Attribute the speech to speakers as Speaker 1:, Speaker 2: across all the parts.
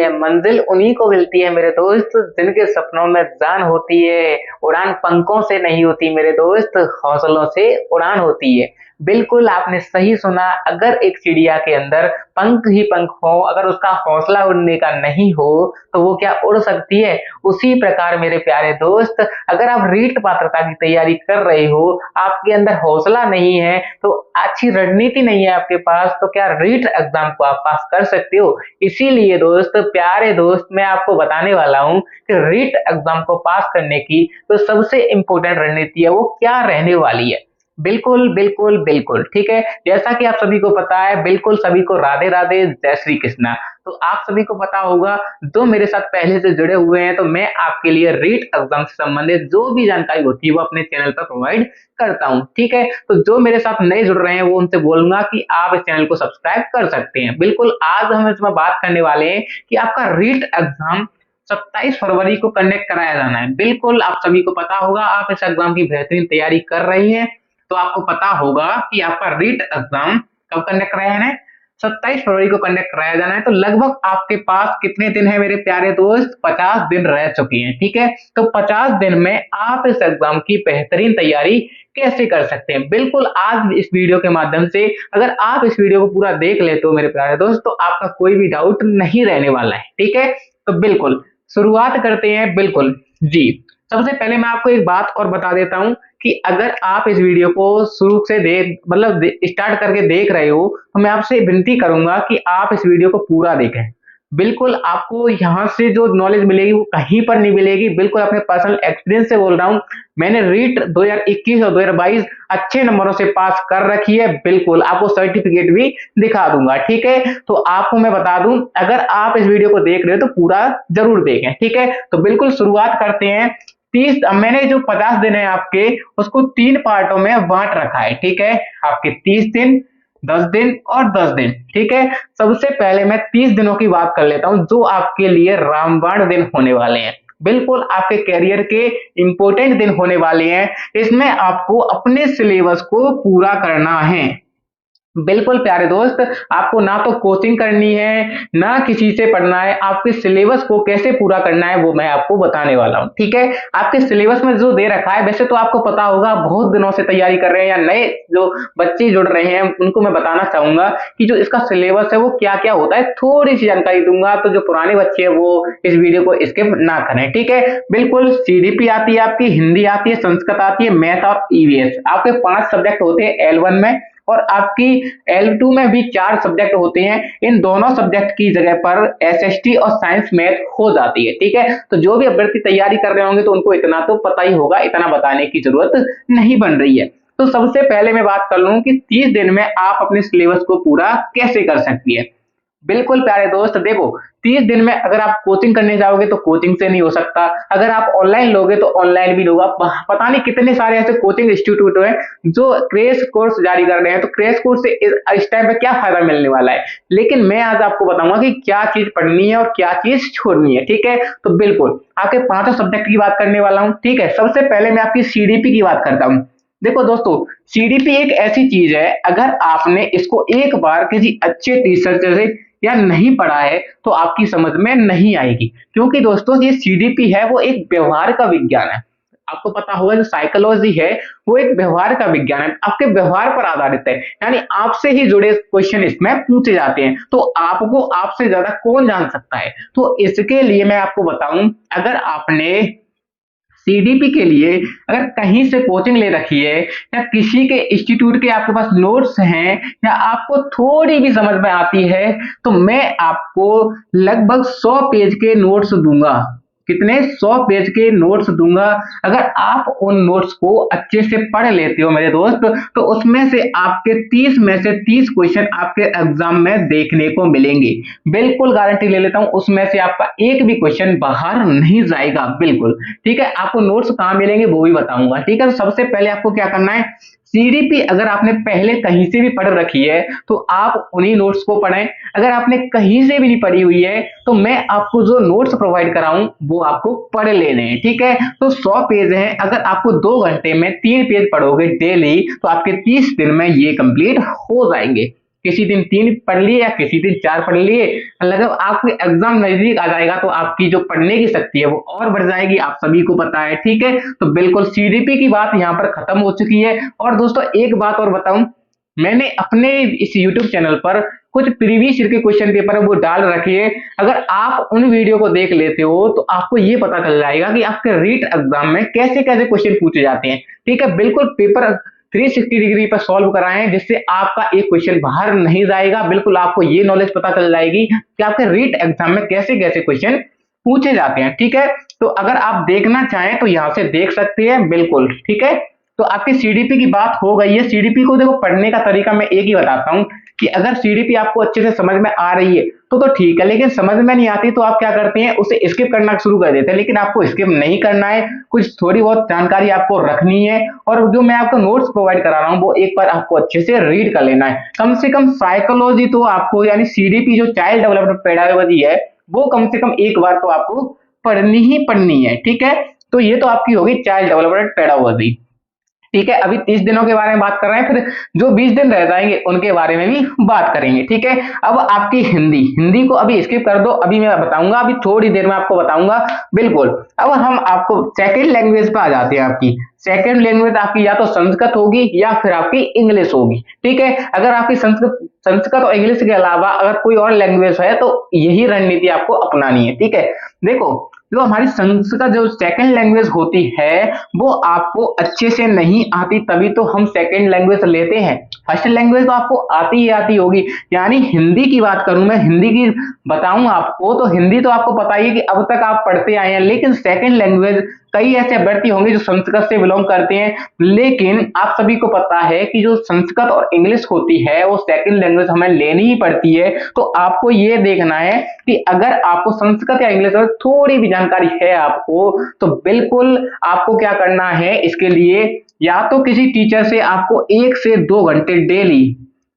Speaker 1: है, मंजिल उन्हीं को मिलती है मेरे दोस्त जिनके सपनों में जान होती है। उड़ान पंखों से नहीं होती मेरे दोस्त, हौसलों से उड़ान होती है। बिल्कुल आपने सही सुना, अगर एक चिड़िया के अंदर पंख ही पंख हो, अगर उसका हौसला उड़ने का नहीं हो तो वो क्या उड़ सकती है? उसी प्रकार मेरे प्यारे दोस्त, अगर आप रीट पात्रता की तैयारी कर रहे हो, आपके अंदर हौसला नहीं है, तो अच्छी रणनीति नहीं है आपके पास, तो क्या रीट एग्जाम को आप पास कर सकते हो? इसीलिए दोस्त, प्यारे दोस्त, मैं आपको बताने वाला हूँ कि रीट एग्जाम को पास करने की जो सबसे इम्पोर्टेंट रणनीति है वो क्या रहने वाली है। बिल्कुल, बिल्कुल, बिल्कुल, ठीक है। जैसा कि आप सभी को पता है, बिल्कुल सभी को राधे राधे, जय श्री कृष्णा। तो आप सभी को पता होगा, जो मेरे साथ पहले से जुड़े हुए हैं, तो मैं आपके लिए रीट एग्जाम से संबंधित जो भी जानकारी होती है वो अपने चैनल पर प्रोवाइड करता हूँ, ठीक है। तो जो मेरे साथ नए जुड़ रहे हैं वो उनसे बोलूंगा कि आप इस चैनल को सब्सक्राइब कर सकते हैं। बिल्कुल, आज हम इसमें बात करने वाले हैं कि आपका रीट एग्जाम 27 फरवरी को कंडक्ट कराया जाना है। बिल्कुल आप सभी को पता होगा, आप इस एग्जाम की बेहतरीन तैयारी कर रहे हैं, तो आपको पता होगा कि आपका रीट एग्जाम कब कंडक्ट कराया जाना है, 27 फरवरी को कंडक्ट कराया जाना है। तो लगभग आपके पास कितने दिन है मेरे प्यारे दोस्त? 50 दिन रह चुके हैं, ठीक है। तो 50 दिन में आप इस एग्जाम की बेहतरीन तैयारी कैसे कर सकते हैं? बिल्कुल आज इस वीडियो के माध्यम से, अगर आप इस वीडियो को पूरा देख लेते हो मेरे प्यारे दोस्त, तो आपका कोई भी डाउट नहीं रहने वाला है, ठीक है। तो बिल्कुल शुरुआत करते हैं। बिल्कुल जी, सबसे पहले मैं आपको एक बात और बता देता हूं कि अगर आप इस वीडियो को शुरू से स्टार्ट करके देख रहे हो, तो मैं आपसे विनती करूंगा कि आप इस वीडियो को पूरा देखें। बिल्कुल आपको यहाँ से जो नॉलेज मिलेगी वो कहीं पर नहीं मिलेगी। बिल्कुल अपने पर्सनल एक्सपीरियंस से बोल रहा हूँ, मैंने रीट 2021 और 2022 अच्छे नंबरों से पास कर रखी है। बिल्कुल आपको सर्टिफिकेट भी दिखा दूंगा, ठीक है। तो आपको मैं बता दूं, अगर आप इस वीडियो को देख रहे हो तो पूरा जरूर देखें, ठीक है। तो बिल्कुल शुरुआत करते हैं। 30 मैंने जो 50 दिन है आपके, उसको 3 पार्टों में बांट रखा है, ठीक है। आपके 30 दिन, 10 दिन और 10 दिन, ठीक है। सबसे पहले मैं 30 दिनों की बात कर लेता हूं, जो आपके लिए रामबाण दिन होने वाले हैं। बिल्कुल आपके कैरियर के इंपॉर्टेंट दिन होने वाले हैं। इसमें आपको अपने सिलेबस को पूरा करना है। बिल्कुल प्यारे दोस्त, आपको ना तो कोचिंग करनी है ना किसी से पढ़ना है, आपके सिलेबस को कैसे पूरा करना है वो मैं आपको बताने वाला हूं, ठीक है। आपके सिलेबस में जो दे रखा है, वैसे तो आपको पता होगा, बहुत दिनों से तैयारी कर रहे हैं या नए जो बच्चे जुड़ रहे हैं उनको मैं बताना चाहूंगा कि जो इसका सिलेबस है वो क्या क्या होता है, थोड़ी सी जानकारी दूंगा, तो जो पुराने बच्चे हैं वो इस वीडियो को स्किप ना करें, ठीक है। बिल्कुल सीडीपी आती है आपकी, हिंदी आती है, संस्कृत आती है, मैथ और ईवीएस, आपके 5 सब्जेक्ट होते हैं L1 में, और आपकी L2 में भी 4 सब्जेक्ट होते हैं। इन दोनों सब्जेक्ट की जगह पर एसएसटी और साइंस मैथ हो जाती है, ठीक है। तो जो भी अभ्यर्थी तैयारी कर रहे होंगे तो उनको इतना तो पता ही होगा, इतना बताने की जरूरत नहीं बन रही है। तो सबसे पहले मैं बात कर लूं कि 30 दिन में आप अपने सिलेबस को पूरा कैसे कर सकती है। बिल्कुल प्यारे दोस्त, देखो 30 दिन में अगर आप कोचिंग करने जाओगे तो कोचिंग से नहीं हो सकता, अगर आप ऑनलाइन लोगे तो ऑनलाइन भी लोगे। पता नहीं कितने सारे ऐसे कोचिंग इंस्टीट्यूट हैं जो क्रैश कोर्स जारी कर रहे हैं, तो क्रैश कोर्स से इस टाइम पे क्या फायदा मिलने वाला है। लेकिन मैं आज आपको बताऊंगा कि क्या चीज पढ़नी है और क्या चीज छोड़नी है, ठीक है। तो बिल्कुल आपके 5 सब्जेक्ट की बात करने वाला हूँ, ठीक है। सबसे पहले मैं आपकी सीडीपी की बात करता हूँ। देखो दोस्तों, सीडीपी एक ऐसी चीज है, अगर आपने इसको एक बार किसी अच्छे टीचर से या नहीं पढ़ा है तो आपकी समझ में नहीं आएगी, क्योंकि दोस्तों ये सीडीपी है वो एक व्यवहार का विज्ञान है। आपको पता होगा जो साइकोलॉजी है वो एक व्यवहार का विज्ञान है, आपके व्यवहार पर आधारित है, यानी आपसे ही जुड़े क्वेश्चन इसमें पूछे जाते हैं। तो आपको आपसे ज्यादा कौन जान सकता है? तो इसके लिए मैं आपको बताऊं, अगर आपने सीडीपी के लिए अगर कहीं से कोचिंग ले रखी है या किसी के इंस्टीट्यूट के आपके पास नोट्स हैं या आपको थोड़ी भी समझ में आती है, तो मैं आपको लगभग 100 पेज के नोट्स दूंगा। कितने? 100 पेज के नोट्स दूंगा। अगर आप उन नोट्स को अच्छे से पढ़ लेते हो मेरे दोस्त, तो उसमें से आपके 30 में से 30 क्वेश्चन आपके एग्जाम में देखने को मिलेंगे। बिल्कुल गारंटी ले लेता हूं, उसमें से आपका एक भी क्वेश्चन बाहर नहीं जाएगा, बिल्कुल, ठीक है। आपको नोट्स कहां मिलेंगे वो भी बताऊंगा, ठीक है। तो सबसे पहले आपको क्या करना है, सीडीपी अगर आपने पहले कहीं से भी पढ़ रखी है तो आप उन्हीं नोट्स को पढ़ें। अगर आपने कहीं से भी नहीं पढ़ी हुई है तो मैं आपको जो नोट्स प्रोवाइड कराऊं वो आपको पढ़ लेने हैं, ठीक है। तो 100 पेज हैं, अगर आपको 2 घंटे में 3 पेज पढ़ोगे डेली तो आपके 30 दिन में ये कंप्लीट हो जाएंगे। किसी दिन 3 पढ़ लिए या किसी दिन 4 पढ़ लिए, मतलब आपके एग्जाम नजदीक आ जाएगा तो आपकी जो पढ़ने की शक्ति है वो और बढ़ जाएगी, आप सभी को पता है। ठीक है, तो बिल्कुल सीडीपी की बात यहाँ पर खत्म हो चुकी है। और दोस्तों एक बात और बताऊं, मैंने अपने इस YouTube चैनल पर कुछ प्रीवियस ईयर के क्वेश्चन पेपर वो डाल रखे हैं। अगर आप उन वीडियो को देख लेते हो तो आपको ये पता चल जाएगा कि आपके रीट एग्जाम में कैसे कैसे क्वेश्चन पूछे जाते हैं। ठीक है, बिल्कुल पेपर 360 डिग्री पर सॉल्व कराए हैं, जिससे आपका एक क्वेश्चन बाहर नहीं जाएगा। बिल्कुल आपको ये नॉलेज पता चल जाएगी कि आपके रीट एग्जाम में कैसे कैसे क्वेश्चन पूछे जाते हैं। ठीक है, तो अगर आप देखना चाहें तो यहां से देख सकते हैं। बिल्कुल ठीक है, तो आपकी सीडीपी की बात हो गई है। सीडीपी को देखो पढ़ने का तरीका मैं एक ही बताता हूं कि अगर सीडीपी आपको अच्छे से समझ में आ रही है तो ठीक है, लेकिन समझ में नहीं आती तो आप क्या करते हैं, उसे स्किप करना शुरू कर देते हैं। लेकिन आपको स्किप नहीं करना है, कुछ थोड़ी बहुत जानकारी आपको रखनी है, और जो मैं आपको नोट्स प्रोवाइड करा रहा हूं वो एक बार आपको अच्छे से रीड कर लेना है। कम से कम साइकोलॉजी तो आपको, यानी सीडीपी जो चाइल्ड डेवलपमेंट पेडागोजी है, वो कम से कम एक बार तो आपको पढ़नी ही पढ़नी है। ठीक है, तो ये तो आपकी होगी चाइल्ड डेवलपमेंट पेडागोजी। ठीक है, अभी 30 दिनों के बारे में बात कर रहे हैं, फिर जो 20 दिन रह जाएंगे उनके बारे में भी बात करेंगे। ठीक है, अब आपकी हिंदी, हिंदी को अभी स्किप कर दो, अभी मैं बताऊंगा, अभी थोड़ी देर में आपको बताऊंगा। बिल्कुल, अब हम आपको सेकेंड लैंग्वेज पे आ जाते हैं। आपकी सेकेंड लैंग्वेज आपकी या तो संस्कृत होगी या फिर आपकी इंग्लिश होगी। ठीक है, अगर आपकी संस्कृत और इंग्लिश के अलावा अगर कोई और लैंग्वेज है तो यही रणनीति आपको अपनानी है। ठीक है, देखो जो हमारी संस्कृत जो सेकंड लैंग्वेज होती है वो आपको अच्छे से नहीं आती, तभी तो हम सेकंड लैंग्वेज लेते हैं। फर्स्ट लैंग्वेज तो आपको आती ही आती होगी। यानी हिंदी की बात करूं, मैं हिंदी की बताऊं आपको, तो हिंदी तो आपको पता ही है कि अब तक आप पढ़ते आए हैं। लेकिन सेकंड लैंग्वेज कई ऐसे अभ्यर्थी होंगे जो संस्कृत से बिलोंग करते हैं, लेकिन आप सभी को पता है कि जो संस्कृत और इंग्लिश होती है वो सेकंड लैंग्वेज हमें लेनी ही पड़ती है। तो आपको ये देखना है कि अगर आपको संस्कृत या इंग्लिश में थोड़ी भी जानकारी है आपको, तो बिल्कुल आपको क्या करना है, इसके लिए या तो किसी टीचर से आपको 1 से 2 घंटे डेली,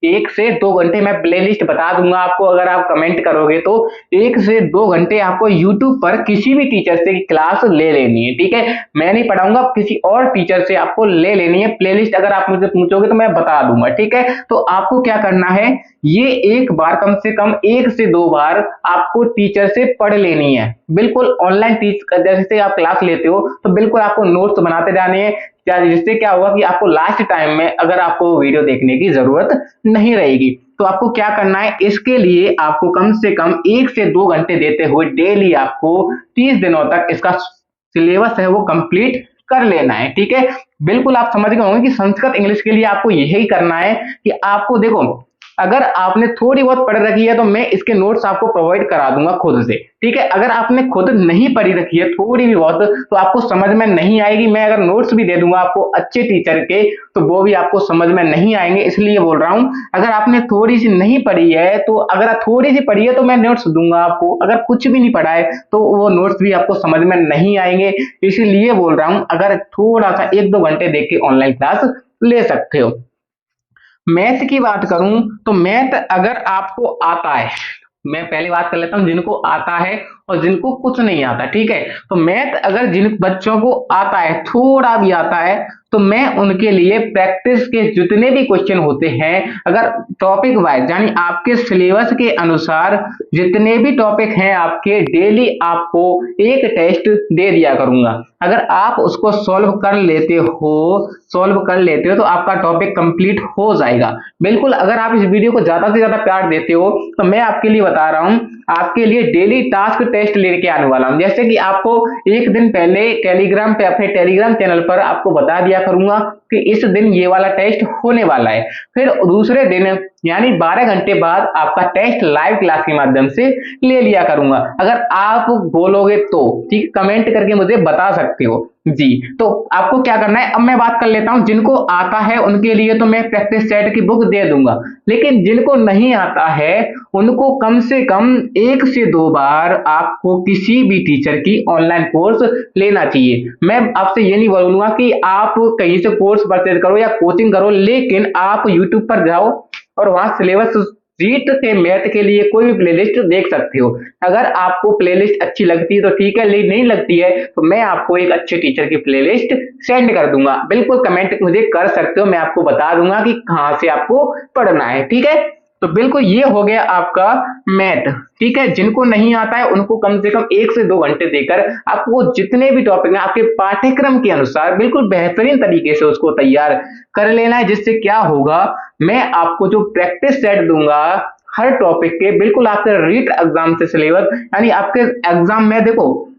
Speaker 1: 1 से 2 घंटे मैं प्लेलिस्ट बता दूंगा आपको, अगर आप कमेंट करोगे तो 1 से 2 घंटे आपको यूट्यूब पर किसी भी टीचर से क्लास ले लेनी है। ठीक है, मैं नहीं पढ़ाऊंगा, किसी और टीचर से आपको ले लेनी है प्लेलिस्ट। अगर आप मुझे पूछोगे तो मैं बता दूंगा। ठीक है, तो आपको क्या करना है, ये एक बार कम से कम 1 से 2 बार आपको टीचर से पढ़ लेनी है। बिल्कुल ऑनलाइन जैसे आप क्लास लेते हो तो बिल्कुल आपको नोट्स बनाते जाने हैं, जिससे क्या होगा कि आपको लास्ट टाइम में अगर आपको वीडियो देखने की जरूरत नहीं रहेगी। तो आपको क्या करना है, इसके लिए आपको कम से कम 1 से 2 घंटे देते हुए डेली आपको 30 दिनों तक इसका सिलेबस है वो कंप्लीट कर लेना है। ठीक है, बिल्कुल आप समझ गए होंगे कि संस्कृत इंग्लिश के लिए आपको यही करना है कि आपको देखो, अगर आपने थोड़ी बहुत पढ़ रखी है तो मैं इसके नोट्स आपको प्रोवाइड करा दूंगा खुद से। ठीक है, अगर आपने खुद नहीं पढ़ी रखी है थोड़ी भी बहुत तो आपको समझ में नहीं आएगी। मैं अगर नोट्स भी दे दूंगा आपको अच्छे टीचर के तो वो भी आपको समझ में नहीं आएंगे। इसलिए बोल रहा हूं, अगर आपने थोड़ी सी नहीं पढ़ी है तो, अगर आप थोड़ी सी पढ़ी है तो मैं नोट्स दूंगा आपको, अगर कुछ भी नहीं पढ़ा है तो वो नोट्स भी आपको समझ में नहीं आएंगे। इसीलिए बोल रहा हूं, अगर थोड़ा सा 1-2 घंटे देख के ऑनलाइन क्लास ले सकते हो। मैथ की बात करूं तो मैथ अगर आपको आता है, मैं पहले बात कर लेता हूं जिनको आता है और जिनको कुछ नहीं आता। ठीक है, तो मैथ अगर जिन बच्चों को आता है, थोड़ा भी आता है, तो मैं उनके लिए प्रैक्टिस के जितने भी क्वेश्चन होते हैं, अगर टॉपिक वाइज यानी आपके सिलेबस के अनुसार जितने भी टॉपिक हैं आपके, डेली आपको एक टेस्ट दे दिया करूंगा। अगर आप उसको सॉल्व कर लेते हो तो आपका टॉपिक कंप्लीट हो जाएगा। बिल्कुल, अगर आप इस वीडियो को ज्यादा से ज्यादा प्यार देते हो तो मैं आपके लिए बता रहा हूं, आपके लिए डेली टास्क टेस्ट लेके आने वाला हूं। जैसे कि आपको एक दिन पहले टेलीग्राम पे, अपने टेलीग्राम चैनल पर आपको बता दिया करूंगा कि इस दिन ये वाला टेस्ट होने वाला है, फिर दूसरे दिन यानी 12 घंटे बाद आपका टेस्ट लाइव क्लास के माध्यम से ले लिया करूंगा। अगर आप बोलोगे तो ठीक, कमेंट करके मुझे बता सकते हो जी। तो आपको क्या करना है, अब मैं बात कर लेता हूं, जिनको आता है उनके लिए तो मैं प्रैक्टिस सेट की बुक दे दूंगा, लेकिन जिनको नहीं आता है उनको कम से कम 1 से 2 बार आपको किसी भी टीचर की ऑनलाइन कोर्स लेना चाहिए। मैं आपसे ये नहीं बोलूंगा कि आप कहीं से कोर्स परचेज करो या कोचिंग करो, लेकिन आप यूट्यूब पर जाओ और वहां सिलेबस रीट के मैथ के लिए कोई भी प्लेलिस्ट देख सकते हो। अगर आपको प्लेलिस्ट अच्छी लगती है तो ठीक है, नहीं लगती है तो मैं आपको एक अच्छे टीचर की प्लेलिस्ट सेंड कर दूंगा। बिल्कुल कमेंट मुझे कर सकते हो, मैं आपको बता दूंगा कि कहां से आपको पढ़ना है। ठीक है, तो बिल्कुल ये हो गया आपका मैथ। ठीक है, जिनको नहीं आता है उनको कम से कम 1 से 2 घंटे देकर आपको जितने भी टॉपिक हैं आपके पाठ्यक्रम के अनुसार बिल्कुल बेहतरीन तरीके से उसको तैयार कर लेना है। जिससे क्या होगा, मैं आपको जो प्रैक्टिस सेट दूंगा हर टॉपिक के, बिल्कुल आपके रीट एग्जाम से सिलेबस, यानी आपके एग्जाम में देखो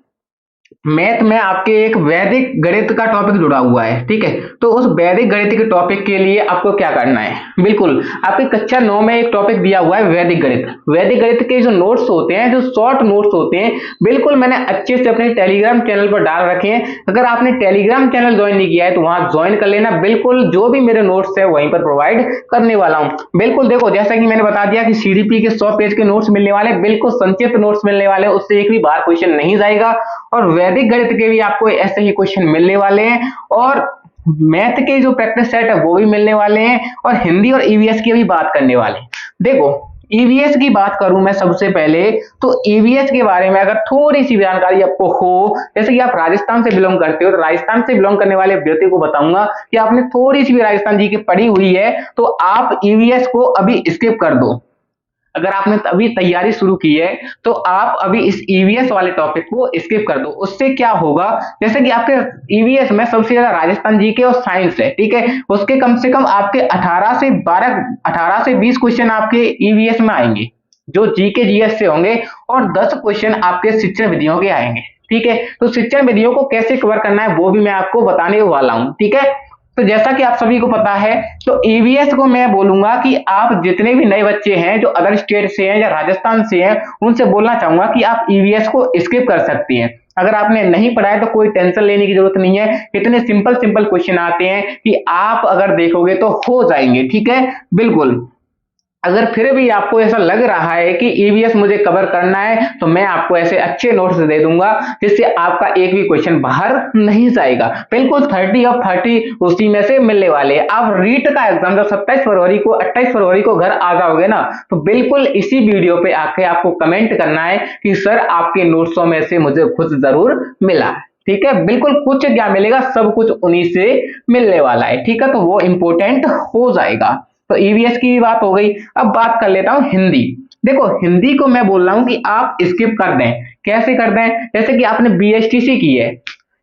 Speaker 1: मैथ में आपके एक वैदिक गणित का टॉपिक जुड़ा हुआ है। ठीक है, तो उस वैदिक गणित के टॉपिक के लिए आपको क्या करना है, बिल्कुल आपके कक्षा 9 में एक टॉपिक दिया हुआ है वैदिक गणित। वैदिक गणित के जो नोट्स होते हैं, जो शॉर्ट नोट्स होते हैं, बिल्कुल मैंने अच्छे से अपने टेलीग्राम चैनल पर डाल रखे हैं। अगर आपने टेलीग्राम चैनल ज्वाइन नहीं किया है तो वहां ज्वाइन कर लेना। बिल्कुल जो भी मेरे नोट्स है वहीं पर प्रोवाइड करने वाला हूं। बिल्कुल देखो, जैसा कि मैंने बता दिया कि सीडीपी के 100 पेज के नोट्स मिलने वाले, बिल्कुल संक्षिप्त नोट्स मिलने वाले, उससे एक भी बार क्वेश्चन नहीं जाएगा। और वैदिक गणित के भी आपको ऐसे ही क्वेश्चन मिलने वाले हैं, और मैथ के जो प्रैक्टिस सेट है वो भी मिलने वाले हैं, और हिंदी और ईवीएस की भी बात करने वाले हैं। देखो ईवीएस की बात करूं मैं सबसे पहले, तो ईवीएस के बारे में अगर थोड़ी सी जानकारी आपको हो, जैसे कि आप राजस्थान से बिलोंग करते हो, तो राजस्थान से बिलोंग करने वाले व्यक्ति को बताऊंगा कि आपने थोड़ी सी भी राजस्थान जी की पढ़ी हुई है तो आप ईवीएस को अभी स्किप कर दो। अगर आपने अभी तैयारी शुरू की है तो आप अभी इस ईवीएस वाले टॉपिक को स्किप कर दो। उससे क्या होगा, जैसे कि आपके ईवीएस में सबसे ज्यादा राजस्थान जीके और साइंस है। ठीक है, उसके कम से कम आपके 18 से 20 क्वेश्चन आपके ईवीएस में आएंगे जो जीके जीएस से होंगे, और 10 क्वेश्चन आपके शिक्षण विधियों के आएंगे। ठीक है, तो शिक्षण विधियों को कैसे कवर करना है वो भी मैं आपको बताने वाला हूं। ठीक है, तो जैसा कि आप सभी को पता है, तो ईवीएस को मैं बोलूंगा कि आप जितने भी नए बच्चे हैं जो अदर स्टेट से हैं या राजस्थान से हैं, उनसे बोलना चाहूंगा कि आप ईवीएस को स्किप कर सकती हैं। अगर आपने नहीं पढ़ा है तो कोई टेंशन लेने की जरूरत नहीं है, इतने सिंपल सिंपल क्वेश्चन आते हैं कि आप अगर देखोगे तो हो जाएंगे। ठीक है, बिल्कुल। अगर फिर भी आपको ऐसा लग रहा है कि ईवीएस मुझे कवर करना है तो मैं आपको ऐसे अच्छे नोट्स दे दूंगा जिससे आपका एक भी क्वेश्चन बाहर नहीं जाएगा। बिल्कुल 30 ऑफ 30 उसी में से मिलने वाले हैं। आप रीट का एग्जाम जब 27 फरवरी को 28 फरवरी को घर आ जाओगे ना, तो बिल्कुल इसी वीडियो पे आके आपको कमेंट करना है कि सर आपके नोट्सों में से मुझे कुछ जरूर मिला। ठीक है, बिल्कुल कुछ क्या मिलेगा, सब कुछ उन्हीं से मिलने वाला है। ठीक है, तो वो इंपॉर्टेंट हो जाएगा। तो ईवीएस की बात हो गई, अब बात कर लेता हूं हिंदी। देखो हिंदी को मैं बोल रहा हूं कि आप स्किप कर दें। कैसे कर दें, जैसे कि आपने बीएसटीसी की है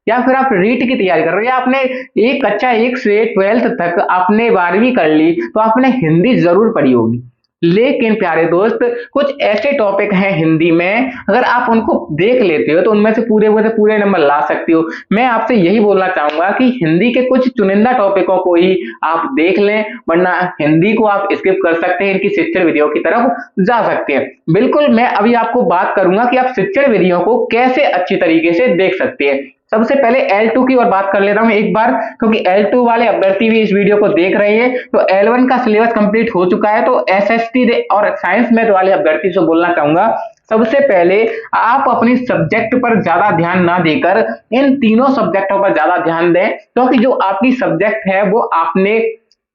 Speaker 1: या फिर आप रीट की तैयारी कर रहे हो, या आपने एक कक्षा 1 से 12th तक आपने 12वीं कर ली, तो आपने हिंदी जरूर पढ़ी होगी। लेकिन प्यारे दोस्त, कुछ ऐसे टॉपिक हैं हिंदी में, अगर आप उनको देख लेते हो तो उनमें से पूरे नंबर ला सकते हो। मैं आपसे यही बोलना चाहूंगा कि हिंदी के कुछ चुनिंदा टॉपिकों को ही आप देख लें, वरना हिंदी को आप स्किप कर सकते हैं, इनकी शिक्षण विधियों की तरफ जा सकते हैं। बिल्कुल, मैं अभी आपको बात करूंगा कि आप शिक्षण विधियों को कैसे अच्छी तरीके से देख सकते हैं। सबसे पहले L2 की और बात कर लेता हूं एक बार, क्योंकि L2 वाले अभ्यर्थी भी इस वीडियो को देख रहे हैं। तो L1 का सिलेबस कंप्लीट हो चुका है, तो एसएसटी और साइंस मैथ वाले अभ्यर्थी से बोलना चाहूंगा, सबसे पहले आप अपनी सब्जेक्ट पर ज्यादा ध्यान ना देकर इन तीनों सब्जेक्टों पर ज्यादा ध्यान दें, क्योंकि जो आपकी सब्जेक्ट है वो आपने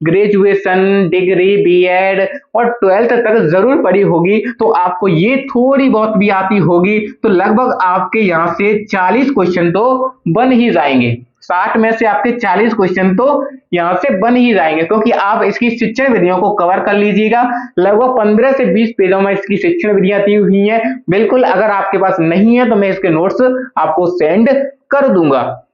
Speaker 1: ग्रेजुएशन, डिग्री, बीएड और 12th तक जरूर पढ़ी होगी, तो आपको ये थोड़ी बहुत भी आती होगी, तो लगभग आपके यहाँ से 40 क्वेश्चन तो बन ही जाएंगे। 60 में से आपके 40 क्वेश्चन तो यहाँ से बन ही जाएंगे, क्योंकि आप इसकी शिक्षण विधियों को कवर कर लीजिएगा। लगभग 15 से 20 पेजों में इसकी शिक्षण विधियां दी हुई हैं। बिल्कुल, अगर आपके पास नहीं है तो मैं इसके नोट्स आपको सेंड कर दूंगा।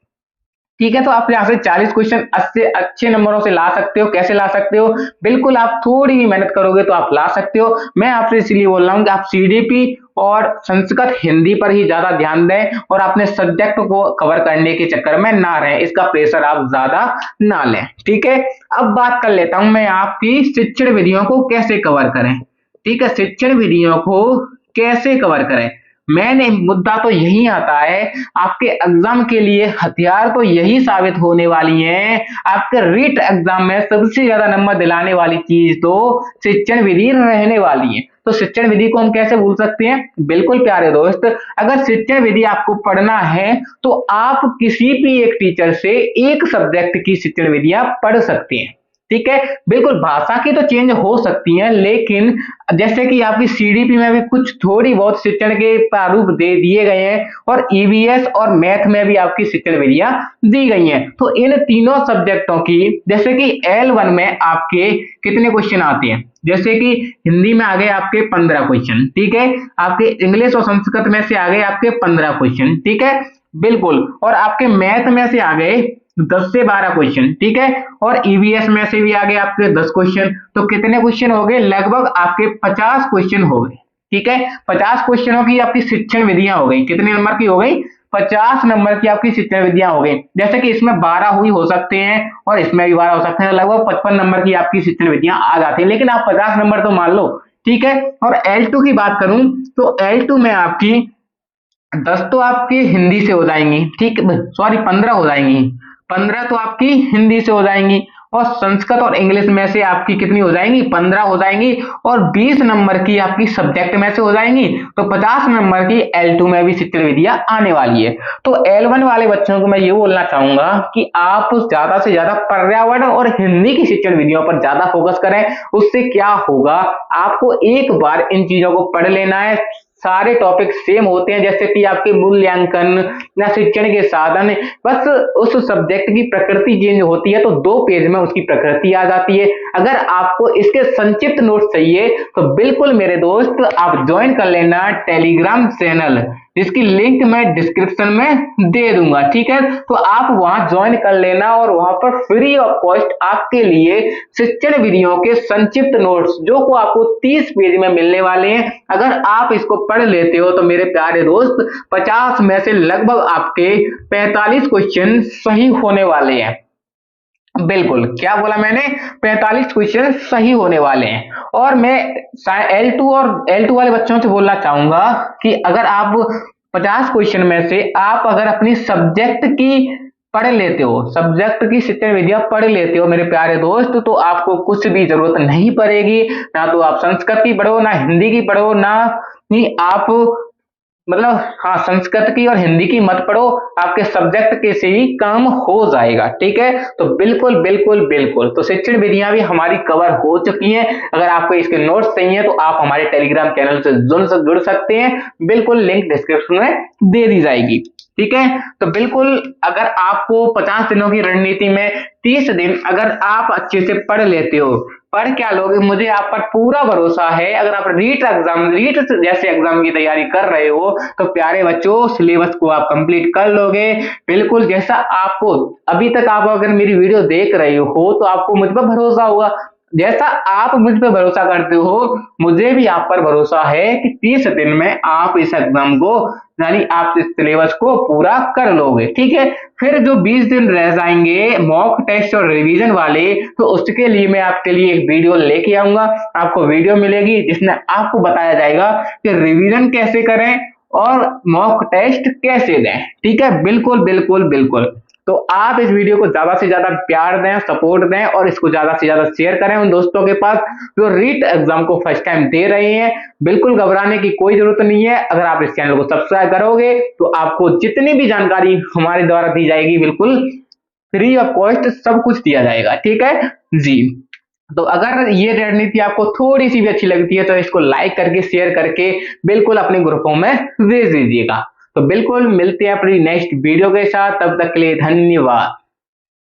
Speaker 1: ठीक है, तो आप यहाँ से 40 क्वेश्चन अच्छे नंबरों से ला सकते हो। कैसे ला सकते हो, बिल्कुल आप थोड़ी भी मेहनत करोगे तो आप ला सकते हो। मैं आपसे इसलिए बोल रहा हूँ कि आप सीडीपी और संस्कृत हिंदी पर ही ज्यादा ध्यान दें और अपने सब्जेक्ट को कवर करने के चक्कर में ना रहें, इसका प्रेशर आप ज्यादा ना लें। ठीक है, अब बात कर लेता हूं मैं आपकी शिक्षण विधियों को कैसे कवर करें। ठीक है, शिक्षण विधियों को कैसे कवर करें, मैंने मुद्दा तो यही आता है, आपके एग्जाम के लिए हथियार तो यही साबित होने वाली है। आपके रीट एग्जाम में सबसे ज्यादा नंबर दिलाने वाली चीज तो शिक्षण विधि रहने वाली है। तो शिक्षण विधि को हम कैसे भूल सकते हैं, बिल्कुल प्यारे दोस्त, अगर शिक्षण विधि आपको पढ़ना है तो आप किसी भी एक टीचर से एक सब्जेक्ट की शिक्षण विधियां पढ़ सकते हैं। ठीक है। बिल्कुल भाषा की तो चेंज हो सकती है, लेकिन जैसे कि आपकी सीडीपी में भी कुछ थोड़ी बहुत शिक्षण के प्रारूप दे दिए गए हैं और ईवीएस और मैथ में भी आपकी शिक्षण विधियां दी गई हैं। तो इन तीनों सब्जेक्टों की जैसे कि L1 में आपके कितने क्वेश्चन आते हैं, जैसे कि हिंदी में आ गए आपके 15 क्वेश्चन, ठीक है। आपके इंग्लिश और संस्कृत में से आ गए आपके 15 क्वेश्चन, ठीक है। बिल्कुल, और आपके मैथ में से आ गए 10 से 12 क्वेश्चन, ठीक है। और ईवीएस में से भी आ गए आपके 10 क्वेश्चन। तो कितने क्वेश्चन हो गए, लगभग आपके 50 क्वेश्चन हो गए, ठीक है। 50 क्वेश्चनों की आपकी शिक्षण विधियां हो गई, कितने नंबर की हो गई, 50 नंबर की आपकी शिक्षण विधियां हो गई। जैसे कि इसमें 12 हुई हो सकते हैं और इसमें भी 12 हो सकते हैं, लगभग 55 नंबर की आपकी शिक्षण विधियां आ जाती है, लेकिन आप 50 नंबर तो मान लो, ठीक है। और L2 की बात करूं तो L2 में आपकी 10 तो आपकी हिंदी से हो जाएंगी, ठीक है, सॉरी 15 हो जाएंगी, 15 तो आपकी हिंदी से हो जाएंगी और संस्कृत और इंग्लिश में से आपकी कितनी हो जाएंगी, 15 हो जाएंगी और 20 नंबर की आपकी सब्जेक्ट में से हो जाएंगी। तो 50 नंबर की L2 में भी शिक्षण विधियां आने वाली है। तो L1 वाले बच्चों को मैं ये बोलना चाहूंगा कि आप ज्यादा से ज्यादा पर्यावरण और हिंदी की शिक्षण विधियों पर ज्यादा फोकस करें। उससे क्या होगा, आपको एक बार इन चीजों को पढ़ लेना है। सारे टॉपिक सेम होते हैं, जैसे कि आपके मूल्यांकन या शिक्षण के साधन, बस उस सब्जेक्ट की प्रकृति चेंज होती है, तो 2 पेज में उसकी प्रकृति आ जाती है। अगर आपको इसके संक्षिप्त नोट चाहिए तो बिल्कुल मेरे दोस्त आप ज्वाइन कर लेना टेलीग्राम चैनल, जिसकी लिंक मैं डिस्क्रिप्शन में दे दूंगा, ठीक है। तो आप वहां ज्वाइन कर लेना और वहां पर फ्री ऑफ कॉस्ट आपके लिए शिक्षण विधियों के संक्षिप्त नोट्स जो को आपको 30 पेज में मिलने वाले हैं। अगर आप इसको पढ़ लेते हो तो मेरे प्यारे दोस्त 50 में से लगभग आपके 45 क्वेश्चन सही होने वाले हैं। बिल्कुल, क्या बोला मैंने, 45 क्वेश्चन सही होने वाले हैं। और मैं L2 और L2 वाले बच्चों से बोलना चाहूंगा कि अगर आप 50 क्वेश्चन में से आप अगर अपनी सब्जेक्ट की पढ़ लेते हो, सब्जेक्ट की शिक्षण विधियां पढ़ लेते हो मेरे प्यारे दोस्त, तो आपको कुछ भी जरूरत नहीं पड़ेगी, ना तो आप संस्कृत की पढ़ो, ना हिंदी की पढ़ो, ना ही आप मतलब हाँ संस्कृत की और हिंदी की मत पढ़ो, आपके सब्जेक्ट के से ही काम हो जाएगा, ठीक है। तो बिल्कुल बिल्कुल बिल्कुल, तो शिक्षण विधियां भी हमारी कवर हो चुकी हैं। अगर आपको इसके नोट्स चाहिए तो आप हमारे टेलीग्राम चैनल से जुड़ सकते हैं, बिल्कुल लिंक डिस्क्रिप्शन में दे दी जाएगी, ठीक है। तो बिल्कुल अगर आपको 50 दिनों की रणनीति में 30 दिन अगर आप अच्छे से पढ़ लेते हो, पढ़ क्या लोगे, मुझे आप पर पूरा भरोसा है। अगर आप रीट जैसे एग्जाम की तैयारी कर रहे हो तो प्यारे बच्चों सिलेबस को आप कंप्लीट कर लोगे। बिल्कुल जैसा आपको अभी तक आप अगर मेरी वीडियो देख रहे हो तो आपको मुझ पर भरोसा होगा, जैसा आप मुझ पर भरोसा करते हो मुझे भी आप पर भरोसा है कि 30 दिन में आप इस एग्जाम को यानी आप इस सिलेबस को पूरा कर लोगे, ठीक है। फिर जो 20 दिन रह जाएंगे मॉक टेस्ट और रिवीजन वाले, तो उसके लिए मैं आपके लिए एक वीडियो लेके आऊंगा। आपको वीडियो मिलेगी जिसमें आपको बताया जाएगा कि रिवीजन कैसे करें और मॉक टेस्ट कैसे दें, ठीक है। बिल्कुल बिल्कुल बिल्कुल, तो आप इस वीडियो को ज्यादा से ज्यादा प्यार दें, सपोर्ट दें और इसको ज्यादा से ज्यादा शेयर करें उन दोस्तों के पास जो रीट एग्जाम को फर्स्ट टाइम दे रहे हैं। बिल्कुल घबराने की कोई जरूरत नहीं है, अगर आप इस चैनल को सब्सक्राइब करोगे तो आपको जितनी भी जानकारी हमारे द्वारा दी जाएगी बिल्कुल फ्री ऑफ कॉस्ट सब कुछ दिया जाएगा, ठीक है जी। तो अगर ये रणनीति आपको थोड़ी सी भी अच्छी लगती है तो इसको लाइक करके शेयर करके बिल्कुल अपने ग्रुपों में भेज दीजिएगा। तो बिल्कुल मिलते हैं अपनी नेक्स्ट वीडियो के साथ, तब तक के लिए धन्यवाद।